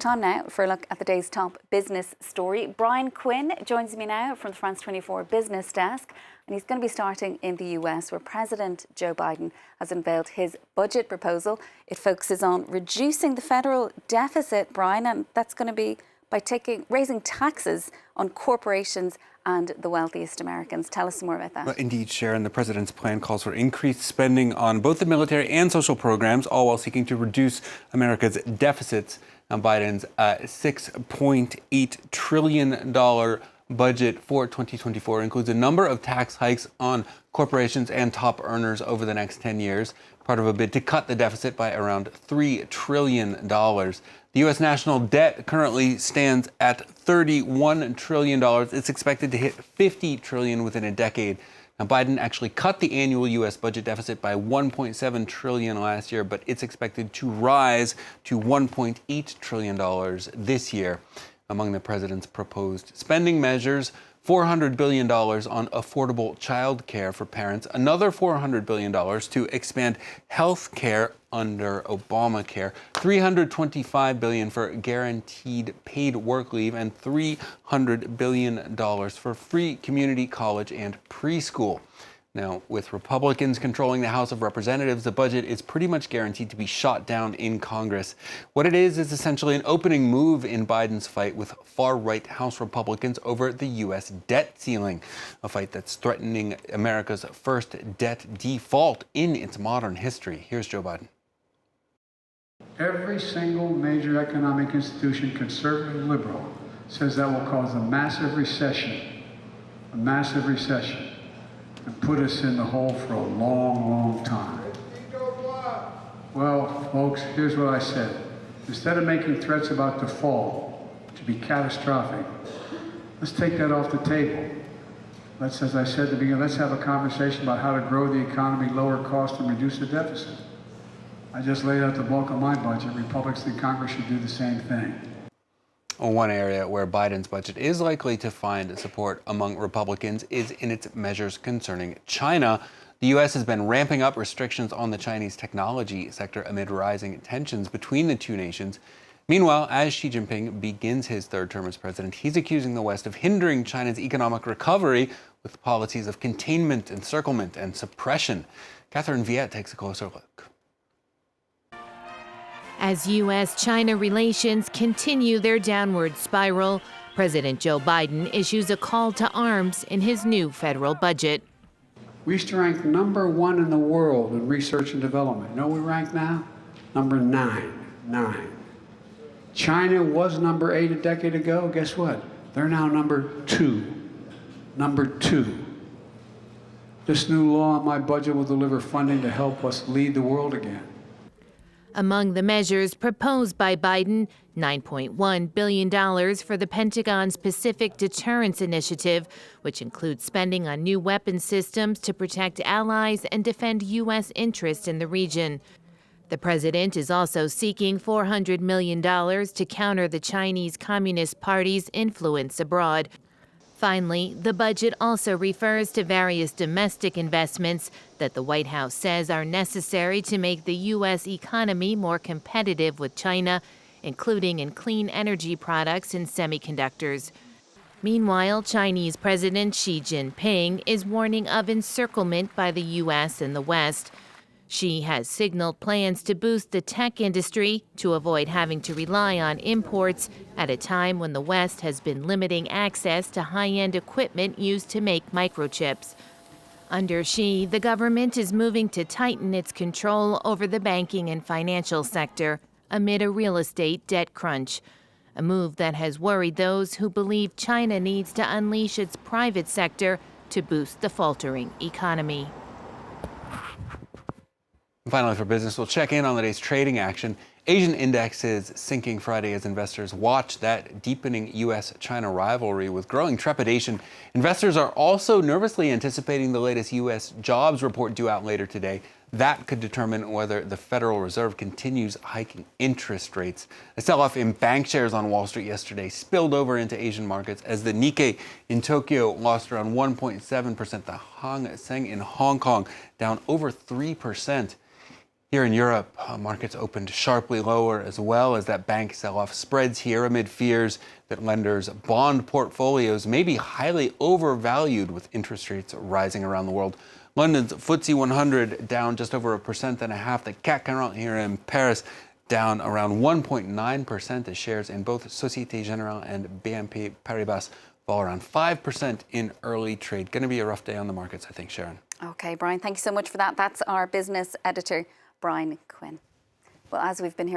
time now for a look at the day's top business story. Brian Quinn joins me now from the France 24 business desk, and he's going to be starting in the US, where President Joe Biden has unveiled his budget proposal. It focuses on reducing the federal deficit, Brian, and that's going to be by raising taxes on corporations and the wealthiest Americans. Tell us more about that. Well, indeed, Sharon. The president's plan calls for increased spending on both the military and social programs, all while seeking to reduce America's deficits. Now, Biden's $6.8 trillion budget for 2024 includes a number of tax hikes on corporations and top earners over the next 10 years, part of a bid to cut the deficit by around $3 trillion. The U.S. national debt currently stands at $31 trillion. It's expected to hit $50 trillion within a decade. Now, Biden actually cut the annual U.S. budget deficit by $1.7 trillion last year, but it's expected to rise to $1.8 trillion this year. Among the president's proposed spending measures, $400 billion on affordable child care for parents, another $400 billion to expand health care under Obamacare, $325 billion for guaranteed paid work leave, and $300 billion for free community college and preschool. Now, with Republicans controlling the House of Representatives, the budget is pretty much guaranteed to be shot down in Congress. What it is essentially an opening move in Biden's fight with far-right House Republicans over the U.S. debt ceiling, a fight that's threatening America's first debt default in its modern history. Here's Joe Biden. Every single major economic institution, conservative and liberal, says that will cause a massive recession, and put us in the hole for a long, long time. Well, folks, here's what I said. Instead of making threats about default to be catastrophic, let's take that off the table. Let's, as I said at the beginning, let's have a conversation about how to grow the economy, lower costs, and reduce the deficit. I just laid out the bulk of my budget. Republicans in Congress should do the same thing. One area where Biden's budget is likely to find support among Republicans is in its measures concerning China. The U.S. has been ramping up restrictions on the Chinese technology sector amid rising tensions between the two nations. Meanwhile, as Xi Jinping begins his third term as president, he's accusing the West of hindering China's economic recovery with policies of containment, encirclement, and suppression. Catherine Viette takes a closer look. As U.S.-China relations continue their downward spiral, President Joe Biden issues a call to arms in his new federal budget. We used to rank #1 in the world in research and development. You know where we rank now? Number 9. China was number 8 a decade ago. Guess what? They're now number 2. This new law on my budget will deliver funding to help us lead the world again. Among the measures proposed by Biden, $9.1 billion for the Pentagon's Pacific Deterrence Initiative, which includes spending on new weapon systems to protect allies and defend U.S. interests in the region. The president is also seeking $400 million to counter the Chinese Communist Party's influence abroad. Finally, the budget also refers to various domestic investments that the White House says are necessary to make the U.S. economy more competitive with China, including in clean energy products and semiconductors. Meanwhile, Chinese President Xi Jinping is warning of encirclement by the U.S. and the West. Xi has signaled plans to boost the tech industry to avoid having to rely on imports at a time when the West has been limiting access to high-end equipment used to make microchips. Under Xi, the government is moving to tighten its control over the banking and financial sector amid a real estate debt crunch, a move that has worried those who believe China needs to unleash its private sector to boost the faltering economy. Finally, for business, we'll check in on the day's trading action. Asian indexes sinking Friday as investors watch that deepening U.S.-China rivalry with growing trepidation. Investors are also nervously anticipating the latest U.S. jobs report due out later today. That could determine whether the Federal Reserve continues hiking interest rates. A sell-off in bank shares on Wall Street yesterday spilled over into Asian markets as the Nikkei in Tokyo lost around 1.7%. The Hang Seng in Hong Kong down over 3%. Here in Europe, markets opened sharply lower as well as that bank sell-off spreads here amid fears that lenders' bond portfolios may be highly overvalued with interest rates rising around the world. London's FTSE 100 down just over 1.5%. The CAC 40 here in Paris down around 1.9% as shares in both Société Générale and BNP Paribas fall around 5% in early trade. Going to be a rough day on the markets, I think, Sharon. Okay, Brian, thank you so much for that. That's our business editor, Brian Quinn. Well, as we've been here